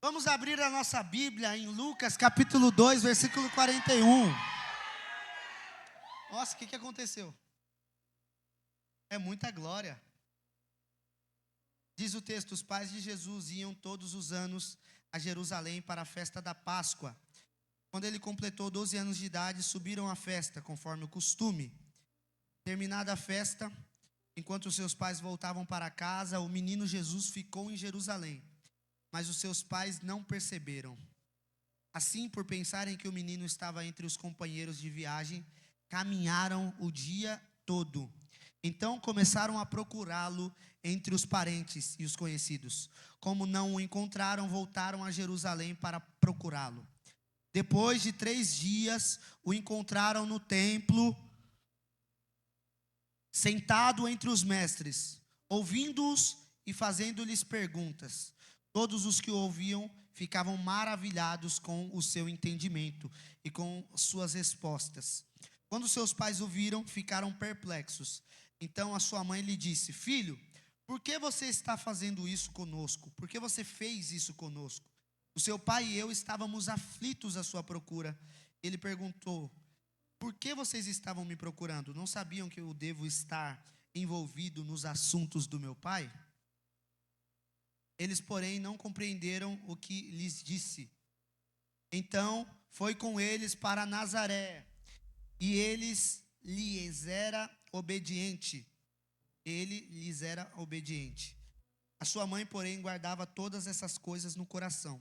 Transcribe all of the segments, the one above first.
Vamos abrir a nossa Bíblia em Lucas capítulo 2, versículo 41. Nossa, o que aconteceu? É muita glória. Diz o texto: os pais de Jesus iam todos os anos a Jerusalém para a festa da Páscoa. Quando ele completou 12 anos de idade, subiram à festa, conforme o costume. Terminada a festa, enquanto seus pais voltavam para casa, o menino Jesus ficou em Jerusalém, mas os seus pais não perceberam. Assim, por pensarem que o menino estava entre os companheiros de viagem, caminharam o dia todo. Então começaram a procurá-lo entre os parentes e os conhecidos. Como não o encontraram, voltaram a Jerusalém para procurá-lo. Depois de 3 dias, o encontraram no templo, sentado entre os mestres, ouvindo-os e fazendo-lhes perguntas. Todos os que o ouviam ficavam maravilhados com o seu entendimento e com suas respostas. Quando seus pais o viram, ficaram perplexos. Então a sua mãe lhe disse: filho, por que você está fazendo isso conosco? Por que você fez isso conosco? O seu pai e eu estávamos aflitos à sua procura. Ele perguntou: por que vocês estavam me procurando? Não sabiam que eu devo estar envolvido nos assuntos do meu pai? Eles, porém, não compreenderam o que lhes disse. Então foi com eles para Nazaré, e lhes era obediente. Ele lhes era obediente. A sua mãe, porém, guardava todas essas coisas no coração.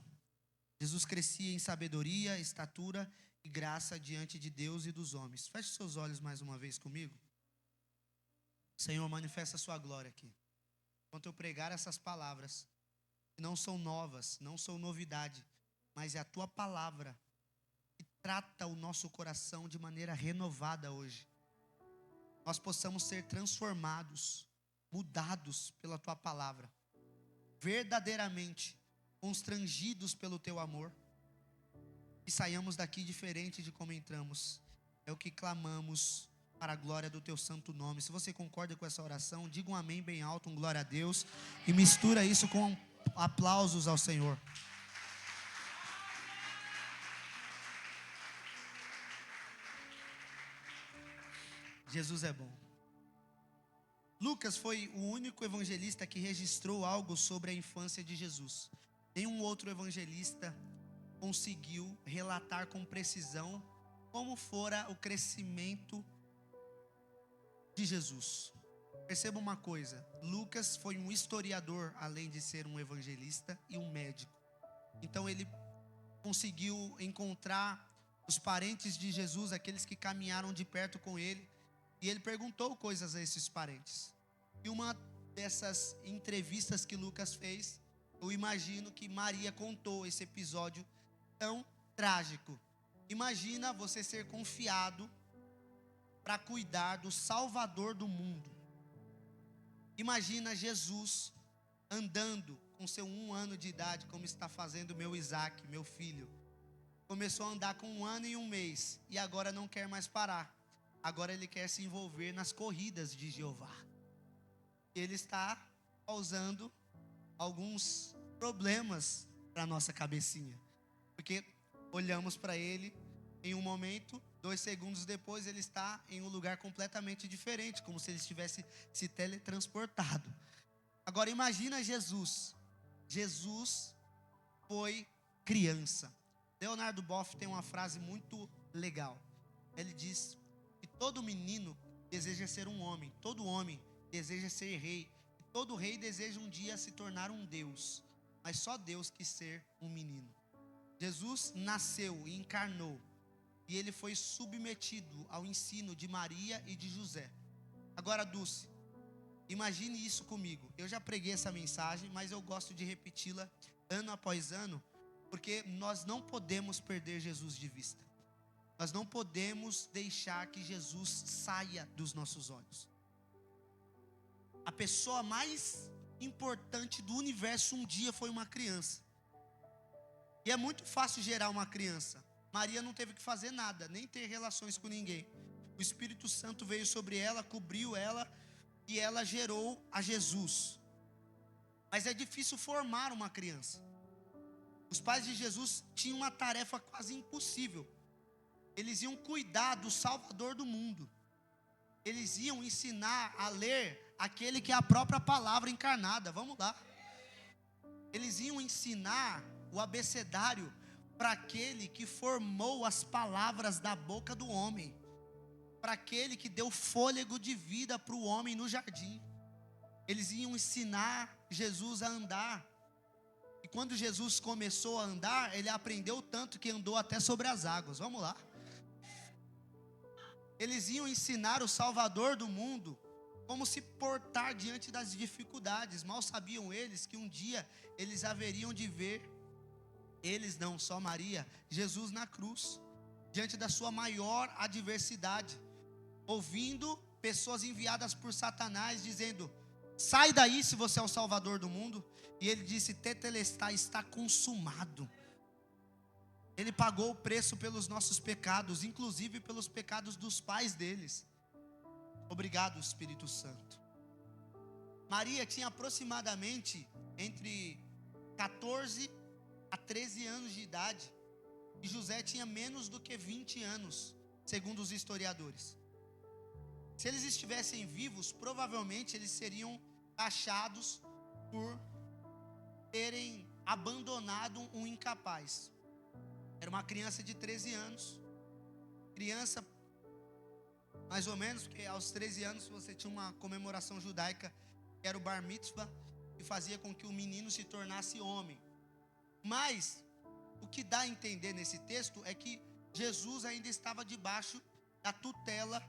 Jesus crescia em sabedoria, estatura e graça diante de Deus e dos homens. Feche seus olhos mais uma vez comigo. Senhor, manifesta a sua glória aqui. Enquanto eu pregar essas palavras, que não são novas, não são novidade, mas é a tua palavra que trata o nosso coração de maneira renovada hoje. Nós possamos ser transformados, mudados pela tua palavra, verdadeiramente constrangidos pelo teu amor, e saiamos daqui diferente de como entramos. É o que clamamos para a glória do teu santo nome. Se você concorda com essa oração, diga um amém bem alto, um glória a Deus, e mistura isso com aplausos ao Senhor. Jesus é bom. Lucas foi o único evangelista que registrou algo sobre a infância de Jesus. Nenhum outro evangelista conseguiu relatar com precisão como fora o crescimento de Jesus. Perceba uma coisa: Lucas foi um historiador, além de ser um evangelista e um médico. Então ele conseguiu encontrar os parentes de Jesus, aqueles que caminharam de perto com ele, e ele perguntou coisas a esses parentes. E uma dessas entrevistas que Lucas fez, eu imagino que Maria contou esse episódio tão trágico. Imagina você ser confiado para cuidar do Salvador do mundo. Imagina Jesus andando com seu 1 ano de idade, como está fazendo meu Isaac, meu filho. Começou a andar com 1 ano e 1 mês, e agora não quer mais parar. Agora ele quer se envolver nas corridas de Jeová. Ele está causando alguns problemas para a nossa cabecinha, porque olhamos para ele em um momento, 2 segundos depois ele está em um lugar completamente diferente, como se ele estivesse se teletransportado. Agora imagina Jesus. Jesus foi criança. Leonardo Boff tem uma frase muito legal. Ele diz que todo menino deseja ser um homem, todo homem deseja ser rei, e todo rei deseja um dia se tornar um Deus, mas só Deus quis ser um menino. Jesus nasceu e encarnou, e ele foi submetido ao ensino de Maria e de José. Agora, Dulce, imagine isso comigo. Eu já preguei essa mensagem, mas eu gosto de repeti-la ano após ano, porque nós não podemos perder Jesus de vista. Nós não podemos deixar que Jesus saia dos nossos olhos. A pessoa mais importante do universo um dia foi uma criança. E é muito fácil gerar uma criança. Maria não teve que fazer nada, nem ter relações com ninguém. O Espírito Santo veio sobre ela, cobriu ela, e ela gerou a Jesus. Mas é difícil formar uma criança. Os pais de Jesus tinham uma tarefa quase impossível. Eles iam cuidar do Salvador do mundo. Eles iam ensinar a ler aquele que é a própria palavra encarnada. Vamos lá. Eles iam ensinar o abecedário para aquele que formou as palavras da boca do homem, para aquele que deu fôlego de vida para o homem no jardim. Eles iam ensinar Jesus a andar. E quando Jesus começou a andar, ele aprendeu tanto que andou até sobre as águas. Vamos lá. Eles iam ensinar o Salvador do mundo como se portar diante das dificuldades. Mal sabiam eles que um dia eles haveriam de ver, eles não, só Maria, Jesus na cruz, diante da sua maior adversidade, ouvindo pessoas enviadas por Satanás dizendo: sai daí se você é o Salvador do mundo. E ele disse: tetelestai, está consumado. Ele pagou o preço pelos nossos pecados, inclusive pelos pecados dos pais deles. Obrigado, Espírito Santo. Maria tinha aproximadamente entre 14 a 13 anos de idade, e José tinha menos do que 20 anos, segundo os historiadores. Se eles estivessem vivos, provavelmente eles seriam taxados por terem abandonado um incapaz. Era uma criança de 13 anos, criança mais ou menos, porque aos 13 anos você tinha uma comemoração judaica, que era o bar mitzvah, que fazia com que o menino se tornasse homem. Mas o que dá a entender nesse texto é que Jesus ainda estava debaixo da tutela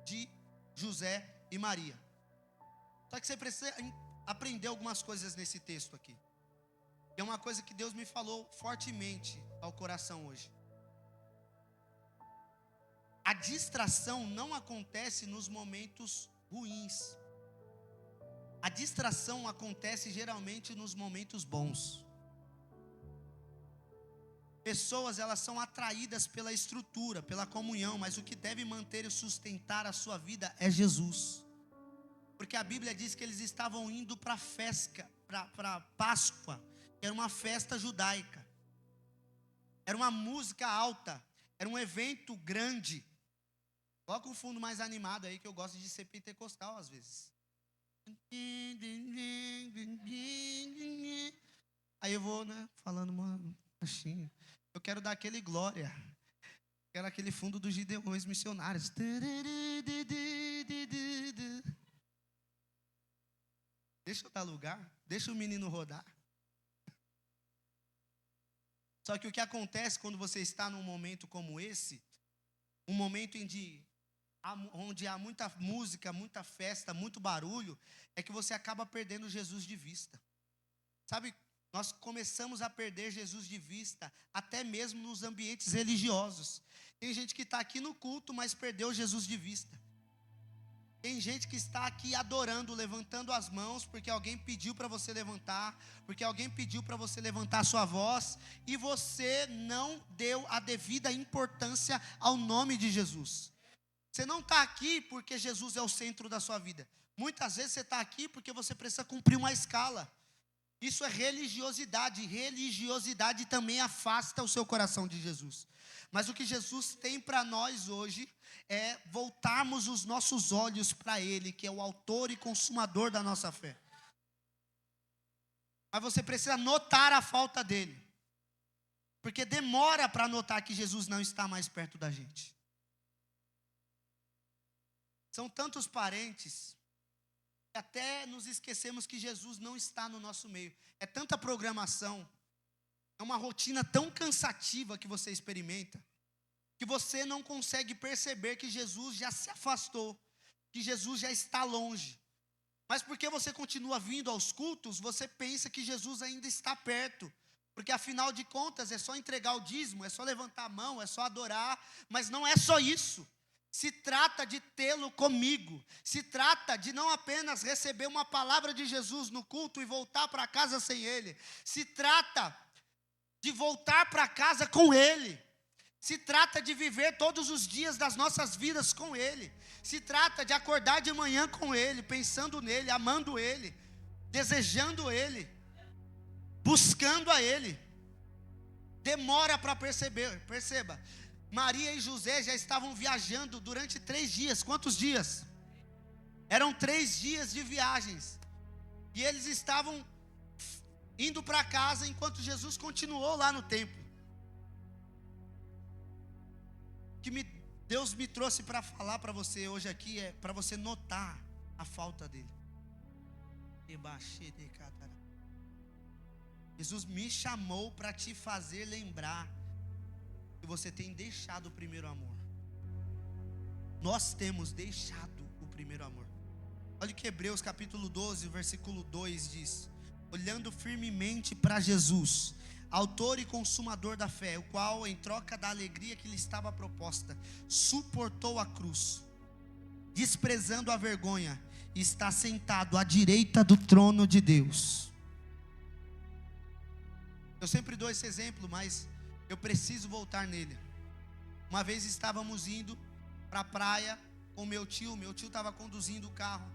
de José e Maria. Só que você precisa aprender algumas coisas nesse texto aqui. É uma coisa que Deus me falou fortemente ao coração hoje. A distração não acontece nos momentos ruins. A distração acontece geralmente nos momentos bons. Pessoas, elas são atraídas pela estrutura, pela comunhão, mas o que deve manter e sustentar a sua vida é Jesus. Porque a Bíblia diz que eles estavam indo para a festa, para Páscoa, que era uma festa judaica. Era uma música alta, era um evento grande. Coloca um fundo mais animado aí, que eu gosto de ser pentecostal às vezes. Aí eu vou, falando baixinho. Eu quero dar aquele glória. Quero aquele fundo dos Gideões missionários. Deixa eu dar lugar. Deixa o menino rodar. Só que o que acontece quando você está num momento como esse, um momento onde há muita música, muita festa, muito barulho, é que você acaba perdendo Jesus de vista. Sabe, nós começamos a perder Jesus de vista, até mesmo nos ambientes religiosos. Tem gente que está aqui no culto, mas perdeu Jesus de vista. Tem gente que está aqui adorando, levantando as mãos, porque alguém pediu para você levantar, porque alguém pediu para você levantar a sua voz, e você não deu a devida importância ao nome de Jesus. Você não está aqui porque Jesus é o centro da sua vida. Muitas vezes você está aqui porque você precisa cumprir uma escala. Isso é religiosidade. Religiosidade também afasta o seu coração de Jesus. Mas o que Jesus tem para nós hoje é voltarmos os nossos olhos para Ele, que é o autor e consumador da nossa fé. Mas você precisa notar a falta dele, porque demora para notar que Jesus não está mais perto da gente. São tantos parentes que até nos esquecemos que Jesus não está no nosso meio. É tanta programação, é uma rotina tão cansativa que você experimenta, que você não consegue perceber que Jesus já se afastou, que Jesus já está longe. Mas porque você continua vindo aos cultos, você pensa que Jesus ainda está perto. Porque afinal de contas é só entregar o dízimo, é só levantar a mão, é só adorar. Mas não é só isso. Se trata de tê-lo comigo. Se trata de não apenas receber uma palavra de Jesus no culto e voltar para casa sem Ele. Se trata de voltar para casa com Ele. Se trata de viver todos os dias das nossas vidas com Ele. Se trata de acordar de manhã com Ele, pensando nele, amando Ele, desejando Ele, buscando a Ele. demora para perceber. Perceba, Maria e José já estavam viajando durante 3 dias. Quantos dias? Eram 3 dias de viagens. E eles estavam indo para casa enquanto Jesus continuou lá no templo. Deus me trouxe para falar para você hoje aqui é para você notar a falta dele. Jesus me chamou para te fazer lembrar que você tem deixado o primeiro amor. Nós temos deixado o primeiro amor. Olha o que Hebreus capítulo 12, versículo 2 diz: olhando firmemente para Jesus, autor e consumador da fé, o qual, em troca da alegria que lhe estava proposta, suportou a cruz, desprezando a vergonha, e está sentado à direita do trono de Deus. Eu sempre dou esse exemplo, mas eu preciso voltar nele. Uma vez estávamos indo para a praia com meu tio estava conduzindo o carro,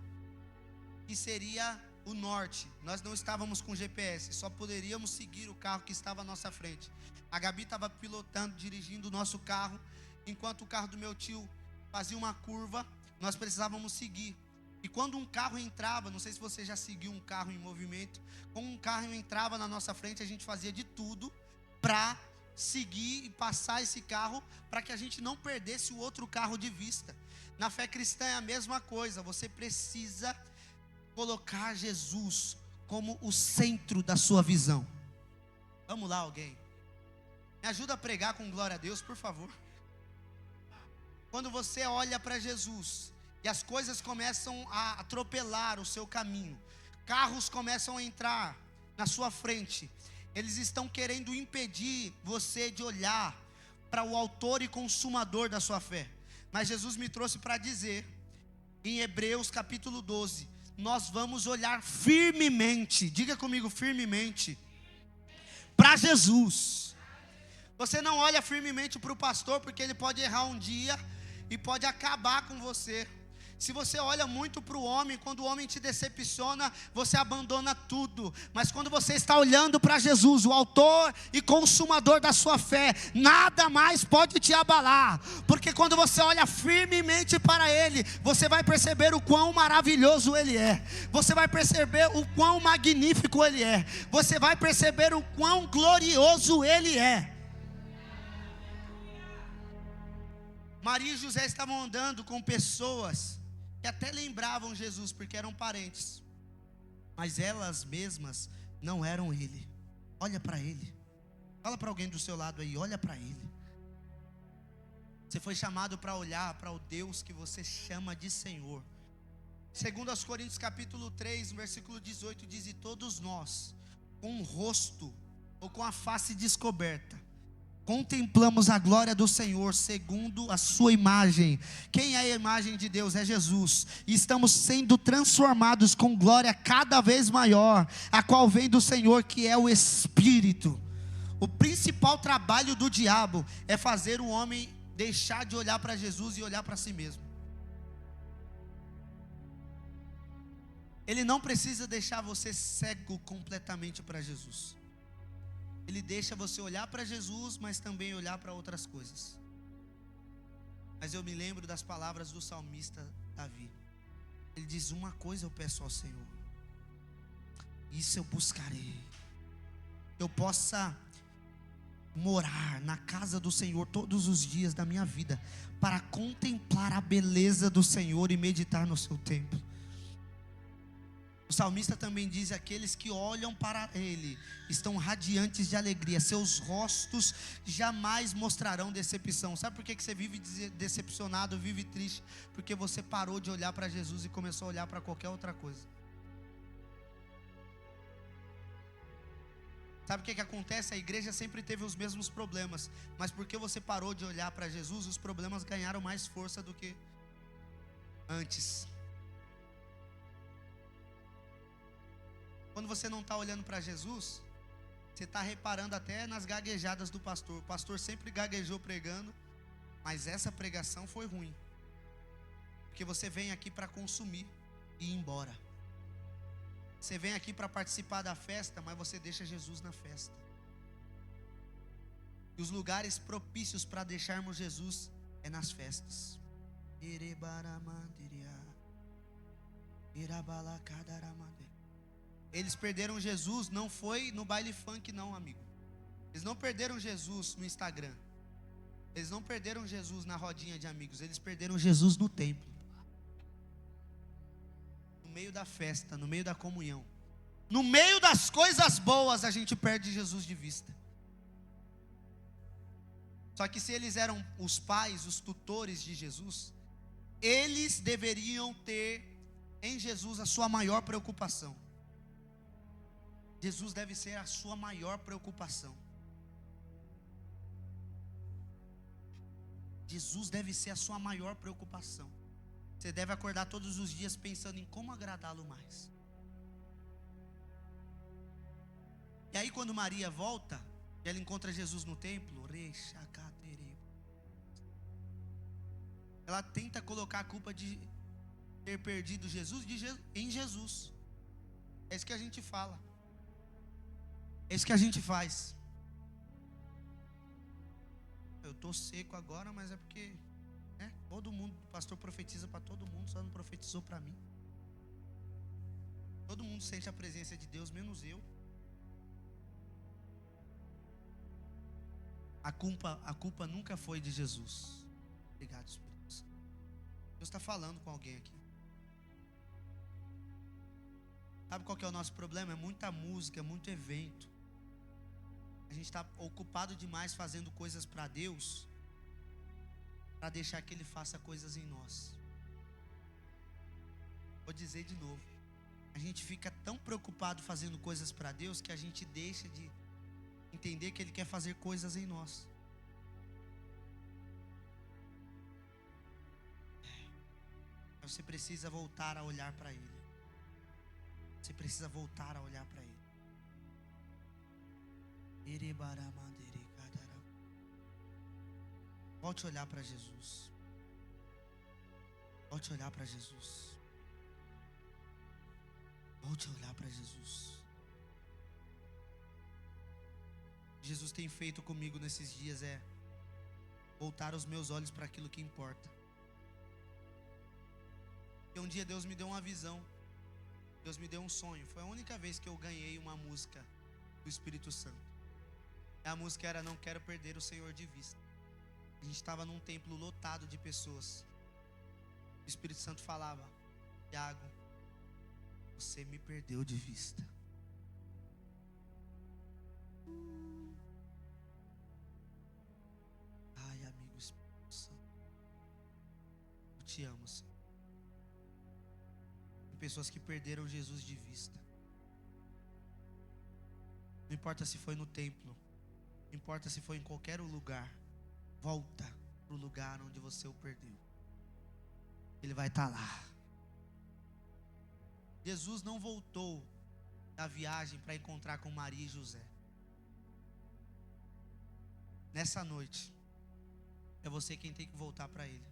que seria o norte. Nós não estávamos com GPS, só poderíamos seguir o carro que estava à nossa frente. A Gabi estava pilotando, dirigindo o nosso carro, enquanto o carro do meu tio fazia uma curva, nós precisávamos seguir. E quando um carro entrava, não sei se você já seguiu um carro em movimento, quando um carro entrava na nossa frente, a gente fazia de tudo para seguir e passar esse carro, para que a gente não perdesse o outro carro de vista. Na fé cristã é a mesma coisa, você precisa colocar Jesus como o centro da sua visão. Vamos lá, alguém. Me ajuda a pregar com glória a Deus, por favor. Quando você olha para Jesus e as coisas começam a atropelar o seu caminho, carros começam a entrar na sua frente, eles estão querendo impedir você de olhar para o autor e consumador da sua fé. Mas Jesus me trouxe para dizer, em Hebreus capítulo 12, nós vamos olhar firmemente, diga comigo, firmemente, para Jesus. Você não olha firmemente para o pastor, porque ele pode errar um dia e pode acabar com você. Se você olha muito para o homem, quando o homem te decepciona, você abandona tudo. Mas quando você está olhando para Jesus, o autor e consumador da sua fé, nada mais pode te abalar. Porque quando você olha firmemente para Ele, você vai perceber o quão maravilhoso Ele é. Você vai perceber o quão magnífico Ele é. Você vai perceber o quão glorioso Ele é. Maria e José estavam andando com pessoas que até lembravam Jesus, porque eram parentes, mas elas mesmas não eram Ele. Olha para Ele. Fala para alguém do seu lado aí, olha para Ele. Você foi chamado para olhar para o Deus que você chama de Senhor. Segundo aos Coríntios capítulo 3, versículo 18 diz: e todos nós, com o rosto ou com a face descoberta, contemplamos a glória do Senhor segundo a sua imagem. Quem é a imagem de Deus? É Jesus. E estamos sendo transformados com glória cada vez maior, a qual vem do Senhor, que é o Espírito. O principal trabalho do diabo é fazer o homem deixar de olhar para Jesus e olhar para si mesmo. Ele não precisa deixar você cego completamente para Jesus. Ele deixa você olhar para Jesus, mas também olhar para outras coisas. Mas eu me lembro das palavras do salmista Davi. Ele diz: uma coisa eu peço ao Senhor, isso eu buscarei, eu possa morar na casa do Senhor todos os dias da minha vida, para contemplar a beleza do Senhor e meditar no seu templo. O salmista também diz: aqueles que olham para Ele estão radiantes de alegria, seus rostos jamais mostrarão decepção. Sabe por que você vive decepcionado, vive triste? Porque você parou de olhar para Jesus e começou a olhar para qualquer outra coisa. Sabe o que acontece? A igreja sempre teve os mesmos problemas, mas porque você parou de olhar para Jesus, os problemas ganharam mais força do que antes. Quando você não está olhando para Jesus, você está reparando até nas gaguejadas do pastor. O pastor sempre gaguejou pregando, mas essa pregação foi ruim, porque você vem aqui para consumir e ir embora. Você vem aqui para participar da festa, mas você deixa Jesus na festa. E os lugares propícios para deixarmos Jesus é nas festas. Eles perderam Jesus, não foi no baile funk não, amigo. Eles não perderam Jesus no Instagram. Eles não perderam Jesus na rodinha de amigos. Eles perderam Jesus no templo, no meio da festa, no meio da comunhão. No meio das coisas boas a gente perde Jesus de vista. Só que se eles eram os pais, os tutores de Jesus, eles deveriam ter em Jesus a sua maior preocupação. Jesus deve ser a sua maior preocupação. Jesus deve ser a sua maior preocupação. Você deve acordar todos os dias pensando em como agradá-lo mais. E aí quando Maria volta, ela encontra Jesus no templo, ela tenta colocar a culpa de ter perdido Jesus em Jesus. É isso que a gente fala. É isso que a gente faz. Eu estou seco agora, mas é porque todo mundo, o pastor profetiza para todo mundo, só não profetizou para mim. Todo mundo sente a presença de Deus, menos eu. A culpa nunca foi de Jesus. Obrigado, Espírito Santo. Deus está falando com alguém aqui. Sabe qual que é o nosso problema? É muita música, é muito evento. A gente está ocupado demais fazendo coisas para Deus, para deixar que Ele faça coisas em nós. Vou dizer de novo. A gente fica tão preocupado fazendo coisas para Deus que a gente deixa de entender que Ele quer fazer coisas em nós. Você precisa voltar a olhar para Ele. Você precisa voltar a olhar para Ele. Volte a olhar para Jesus. Volte a olhar para Jesus. Volte a olhar para Jesus. Jesus tem feito comigo nesses dias é voltar os meus olhos para aquilo que importa. E um dia Deus me deu uma visão. Deus me deu um sonho. Foi a única vez que eu ganhei uma música do Espírito Santo. A música era Não Quero Perder o Senhor de Vista. A gente estava num templo lotado de pessoas. O Espírito Santo falava: Tiago, você me perdeu de vista. Ai, amigo Espírito Santo, eu te amo, Senhor. Tem pessoas que perderam Jesus de vista. Não importa se foi no templo, não importa se foi em qualquer lugar, volta para o lugar onde você o perdeu. Ele vai estar lá. Jesus não voltou da viagem para encontrar com Maria e José. Nessa noite, é você quem tem que voltar para Ele.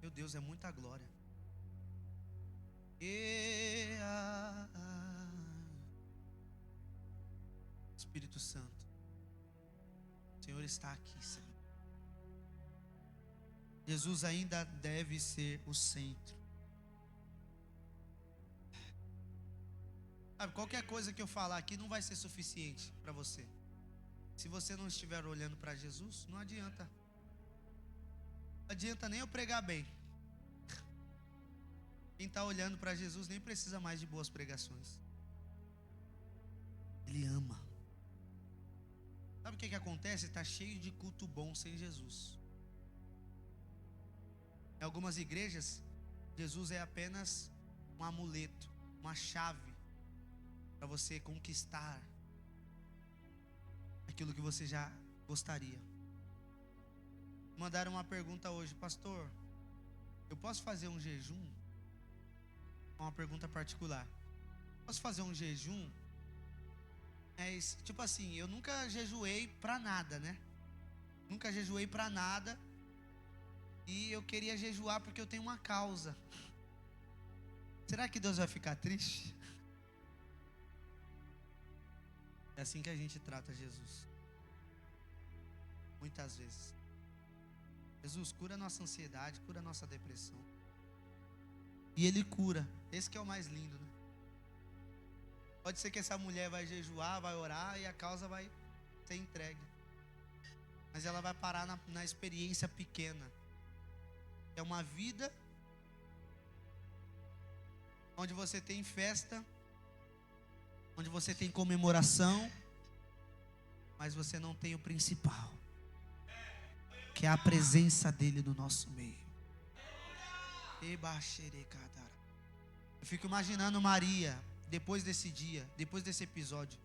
Meu Deus, é muita glória. Espírito Santo, o Senhor está aqui, Senhor. Jesus ainda deve ser o centro. Sabe, qualquer coisa que eu falar aqui não vai ser suficiente para você. Se você não estiver olhando para Jesus, não adianta. Não adianta nem eu pregar bem. Quem está olhando para Jesus nem precisa mais de boas pregações. Ele ama. Sabe o que acontece? Está cheio de culto bom sem Jesus. Em algumas igrejas, Jesus é apenas um amuleto, uma chave para você conquistar aquilo que você já gostaria. Mandaram uma pergunta hoje: pastor, eu posso fazer um jejum? Uma pergunta particular. Posso fazer um jejum? Tipo assim, eu nunca jejuei para nada, né? Nunca jejuei para nada. E eu queria jejuar porque eu tenho uma causa. Será que Deus vai ficar triste? É assim que a gente trata Jesus. Muitas vezes. Jesus, cura a nossa ansiedade, cura a nossa depressão. E Ele cura. Esse que é o mais lindo, né? Pode ser que essa mulher vai jejuar, vai orar e a causa vai ser entregue. Mas ela vai parar na experiência pequena. É uma vida onde você tem festa, onde você tem comemoração, mas você não tem o principal, que é a presença dele no nosso meio. Eu fico imaginando Maria, depois desse dia, depois desse episódio.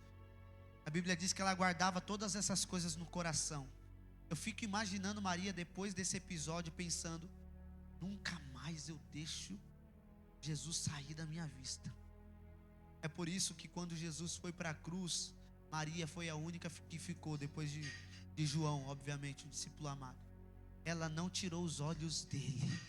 A Bíblia diz que ela guardava todas essas coisas no coração. Eu fico imaginando Maria depois desse episódio pensando: nunca mais eu deixo Jesus sair da minha vista. É por isso que quando Jesus foi para a cruz, Maria foi a única que ficou, depois de João, obviamente, o discípulo amado. Ela não tirou os olhos dele.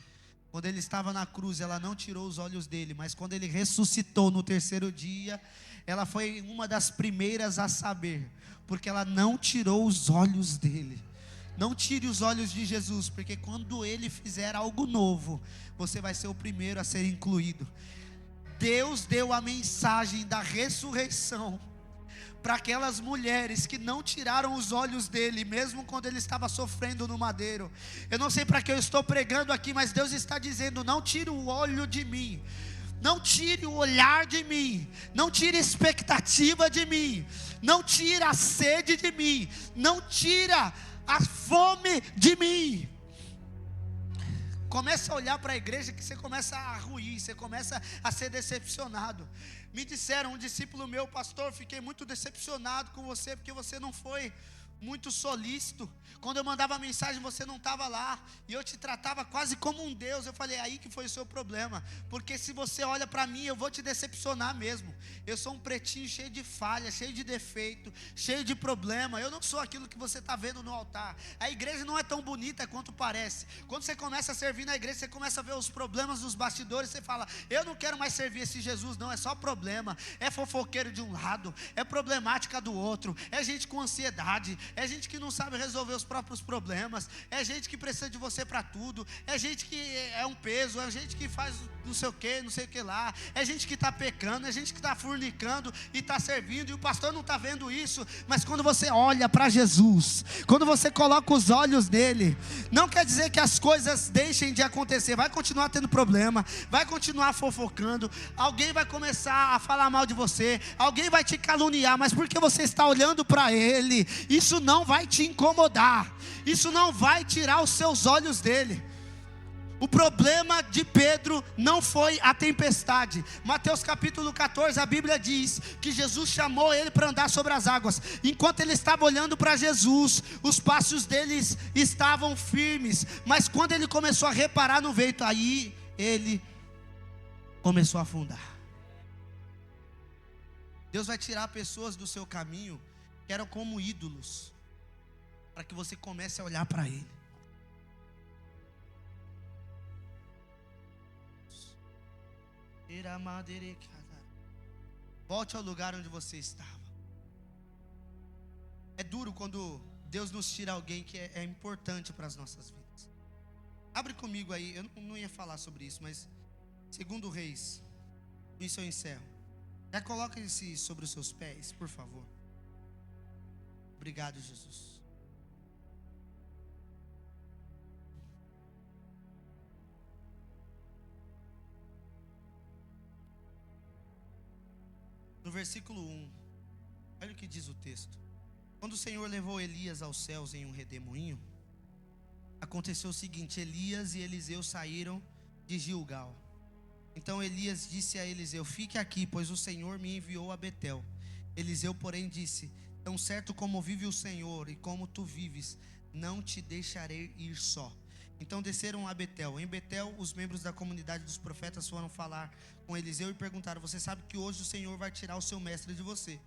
Quando ele estava na cruz, ela não tirou os olhos dele. Mas quando ele ressuscitou no terceiro dia, ela foi uma das primeiras a saber, porque ela não tirou os olhos dele. Não tire os olhos de Jesus, porque quando Ele fizer algo novo, você vai ser o primeiro a ser incluído. Deus deu a mensagem da ressurreição para aquelas mulheres que não tiraram os olhos dele, mesmo quando ele estava sofrendo no madeiro. Eu não sei para que eu estou pregando aqui, mas Deus está dizendo: não tire o olho de mim, não tire o olhar de mim, não tire a expectativa de mim, não tire a sede de mim, não tira a fome de mim. Começa a olhar para a igreja que você começa a ruir, você começa a ser decepcionado. Me disseram, um discípulo meu: pastor, fiquei muito decepcionado com você, porque você não foi muito solícito. Quando eu mandava mensagem, você não estava lá, e eu te tratava quase como um Deus. Eu falei: aí que foi o seu problema, porque se você olha para mim, eu vou te decepcionar mesmo. Eu sou um pretinho cheio de falha, cheio de defeito, cheio de problema. Eu não sou aquilo que você está vendo no altar. A igreja não é tão bonita quanto parece. Quando você começa a servir na igreja, você começa a ver os problemas dos bastidores. Você fala: eu não quero mais servir esse Jesus não, é só problema. É fofoqueiro de um lado, é problemática do outro, é gente com ansiedade, é gente que não sabe resolver os próprios problemas, é gente que precisa de você para tudo, é gente que é um peso, é gente que faz não sei o que lá, é gente que está pecando, é gente que está fornicando e está servindo, e o pastor não está vendo isso. Mas quando você olha para Jesus, quando você coloca os olhos nele, não quer dizer que as coisas deixem de acontecer. Vai continuar tendo problema, vai continuar fofocando, alguém vai começar a falar mal de você, alguém vai te caluniar, mas porque você está olhando para ele, isso não vai te incomodar, isso não vai tirar os seus olhos dele. O problema de Pedro não foi a tempestade. Mateus capítulo 14, a Bíblia diz que Jesus chamou ele para andar sobre as águas. Enquanto ele estava olhando para Jesus, os passos deles estavam firmes. Mas quando ele começou a reparar no vento, aí ele começou a afundar. Deus vai tirar pessoas do seu caminho que eram como ídolos, para que você comece a olhar para ele. Volte ao lugar onde você estava. É duro quando Deus nos tira alguém que é importante para as nossas vidas. Abre comigo aí, eu não ia falar sobre isso, mas 2 Reis, com isso eu encerro. Já coloca esse sobre os seus pés, por favor. Obrigado, Jesus. No versículo 1, olha o que diz o texto. Quando o Senhor levou Elias aos céus em um redemoinho, aconteceu o seguinte: Elias e Eliseu saíram de Gilgal. Então Elias disse a Eliseu: fique aqui, pois o Senhor me enviou a Betel. Eliseu, porém, disse: tão certo como vive o Senhor e como tu vives, não te deixarei ir só. Então desceram a Betel. Em Betel, os membros da comunidade dos profetas foram falar com Eliseu e perguntaram: você sabe que hoje o Senhor vai tirar o seu mestre de você?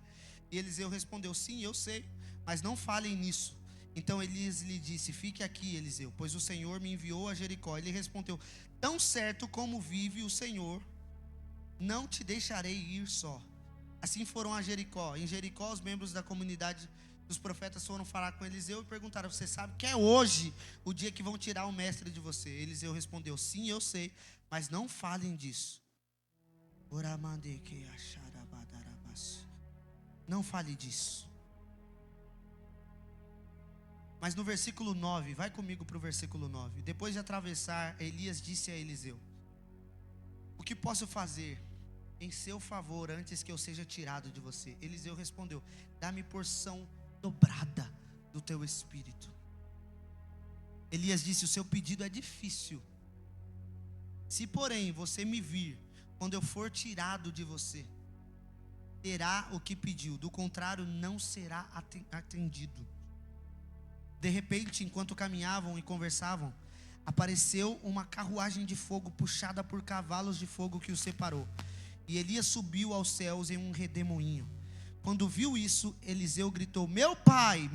E Eliseu respondeu: sim, eu sei, mas não falem nisso. Então Elias lhe disse: fique aqui, Eliseu, pois o Senhor me enviou a Jericó. Ele respondeu: tão certo como vive o Senhor, não te deixarei ir só. Assim foram a Jericó. Em Jericó, os membros da comunidade dos profetas foram falar com Eliseu e perguntaram: você sabe que é hoje o dia que vão tirar o mestre de você? Eliseu respondeu: sim, eu sei, mas não falem disso. Não fale disso. Mas no versículo 9, vai comigo para o versículo 9. Depois de atravessar, Elias disse a Eliseu: o que posso fazer em seu favor antes que eu seja tirado de você? Eliseu respondeu: dá-me porção dobrada do teu espírito. Elias disse: o seu pedido é difícil. Se porém você me vir quando eu for tirado de você, terá o que pediu, do contrário não será atendido. De repente, enquanto caminhavam e conversavam, apareceu uma carruagem de fogo puxada por cavalos de fogo que os separou. E Elias subiu aos céus em um redemoinho. Quando viu isso, Eliseu gritou: meu pai,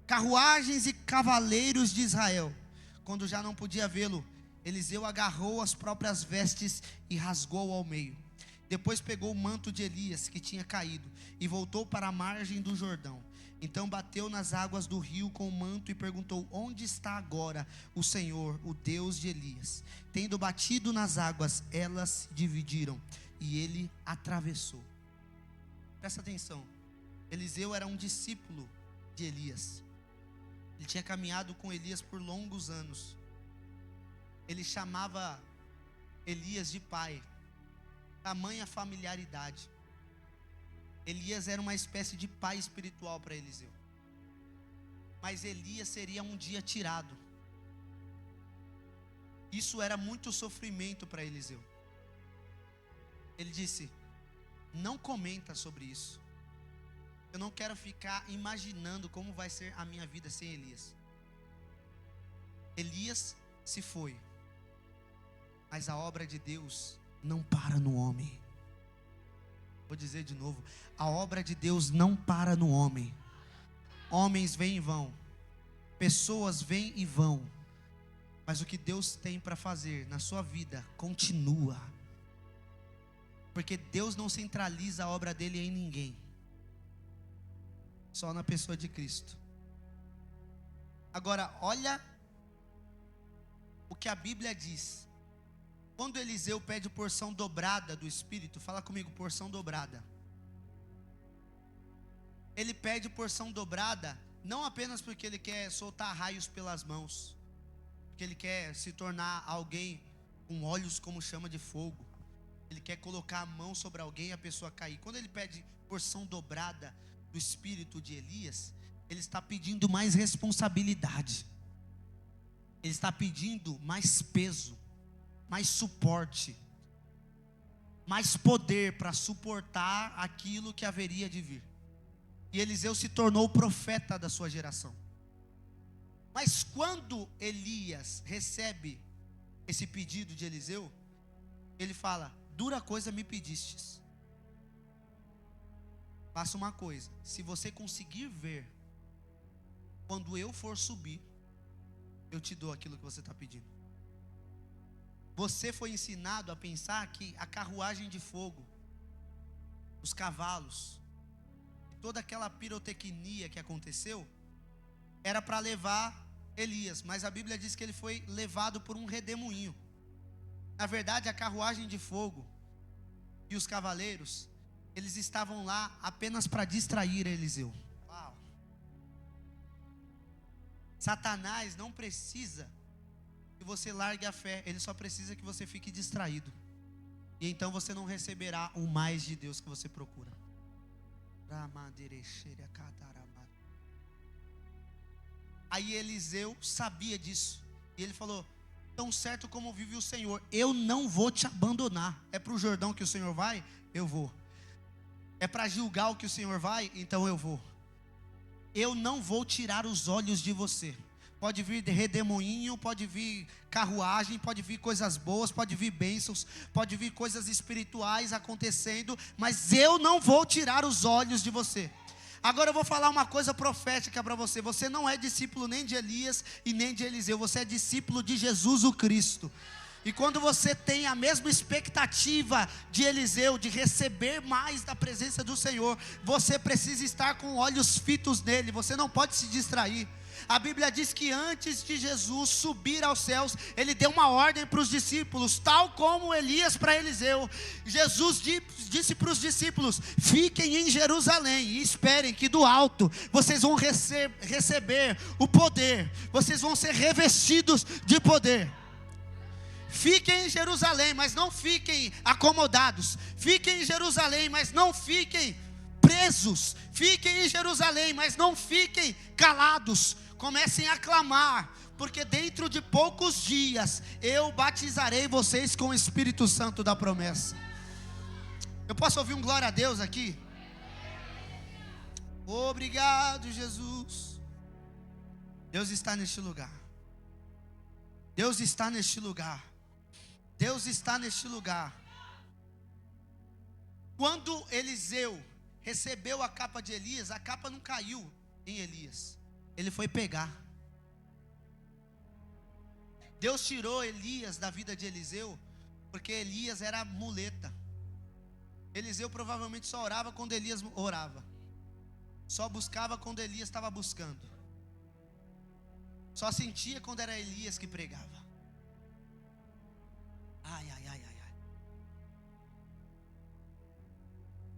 carruagens e cavaleiros de Israel. Quando já não podia vê-lo, Eliseu agarrou as próprias vestes e rasgou ao meio. Depois pegou o manto de Elias que tinha caído e voltou para a margem do Jordão. Então bateu nas águas do rio com o manto e perguntou: onde está agora o Senhor, o Deus de Elias? Tendo batido nas águas, elas se dividiram e ele atravessou. Presta atenção, Eliseu era um discípulo de Elias. Ele tinha caminhado com Elias por longos anos. Ele chamava Elias de pai. Tamanha familiaridade. Elias era uma espécie de pai espiritual para Eliseu. Mas Elias seria um dia tirado. Isso era muito sofrimento para Eliseu. Ele disse: não comenta sobre isso. Eu não quero ficar imaginando como vai ser a minha vida sem Elias. Elias se foi, mas a obra de Deus não para no homem. Vou dizer de novo: a obra de Deus não para no homem. Homens vêm e vão, pessoas vêm e vão, mas o que Deus tem para fazer na sua vida continua. Porque Deus não centraliza a obra dele em ninguém, só na pessoa de Cristo. Agora, olha o que a Bíblia diz. Quando Eliseu pede porção dobrada do Espírito, fala comigo, porção dobrada. Ele pede porção dobrada, não apenas porque ele quer soltar raios pelas mãos, porque ele quer se tornar alguém com olhos como chama de fogo. Ele quer colocar a mão sobre alguém e a pessoa cair. Quando ele pede porção dobrada do Espírito de Elias, ele está pedindo mais responsabilidade. Ele está pedindo mais peso, mais suporte, mais poder para suportar aquilo que haveria de vir. E Eliseu se tornou o profeta da sua geração. Mas quando Elias recebe esse pedido de Eliseu, ele fala: dura coisa me pedistes. Faça uma coisa: se você conseguir ver, quando eu for subir, eu te dou aquilo que você está pedindo. Você foi ensinado a pensar que a carruagem de fogo, os cavalos, toda aquela pirotecnia que aconteceu, era para levar Elias, mas a Bíblia diz que ele foi levado por um redemoinho. Na verdade, a carruagem de fogo e os cavaleiros, eles estavam lá apenas para distrair Eliseu. Uau. Satanás não precisa que você largue a fé, ele só precisa que você fique distraído. E então você não receberá o mais de Deus que você procura. Aí Eliseu sabia disso, e ele falou: tão certo como vive o Senhor, eu não vou te abandonar. É para o Jordão que o Senhor vai? Eu vou. É para Gilgal que o Senhor vai? Então eu vou. Eu não vou tirar os olhos de você. Pode vir de redemoinho, pode vir carruagem, pode vir coisas boas, pode vir bênçãos, pode vir coisas espirituais acontecendo, mas eu não vou tirar os olhos de você. Agora eu vou falar uma coisa profética para você. Você não é discípulo nem de Elias e nem de Eliseu. Você é discípulo de Jesus o Cristo. E quando você tem a mesma expectativa de Eliseu, de receber mais da presença do Senhor, você precisa estar com olhos fitos nele, você não pode se distrair. A Bíblia diz que antes de Jesus subir aos céus, ele deu uma ordem para os discípulos, tal como Elias para Eliseu. Jesus disse para os discípulos: fiquem em Jerusalém e esperem que do alto vocês vão receber o poder, vocês vão ser revestidos de poder. Fiquem em Jerusalém, mas não fiquem acomodados. Fiquem em Jerusalém, mas não fiquem presos. Fiquem em Jerusalém, mas não fiquem calados. Comecem a clamar, porque dentro de poucos dias eu batizarei vocês com o Espírito Santo da promessa. Eu posso ouvir um glória a Deus aqui? Obrigado, Jesus. Deus está neste lugar. Deus está neste lugar. Deus está neste lugar. Quando Eliseu recebeu a capa de Elias, a capa não caiu em Elias, ele foi pegar. Deus tirou Elias da vida de Eliseu, porque Elias era muleta. Eliseu provavelmente só orava quando Elias orava, só buscava quando Elias estava buscando, só sentia quando era Elias que pregava. Ai, ai, ai, ai, ai.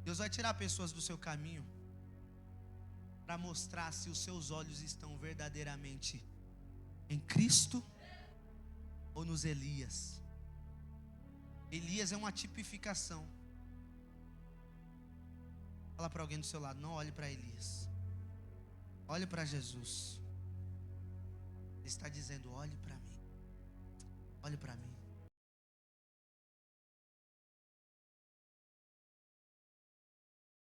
Deus vai tirar pessoas do seu caminho para mostrar se os seus olhos estão verdadeiramente em Cristo ou nos Elias. Elias é uma tipificação. Fala para alguém do seu lado: não olhe para Elias, olhe para Jesus. Ele está dizendo: olhe para mim, olhe para mim.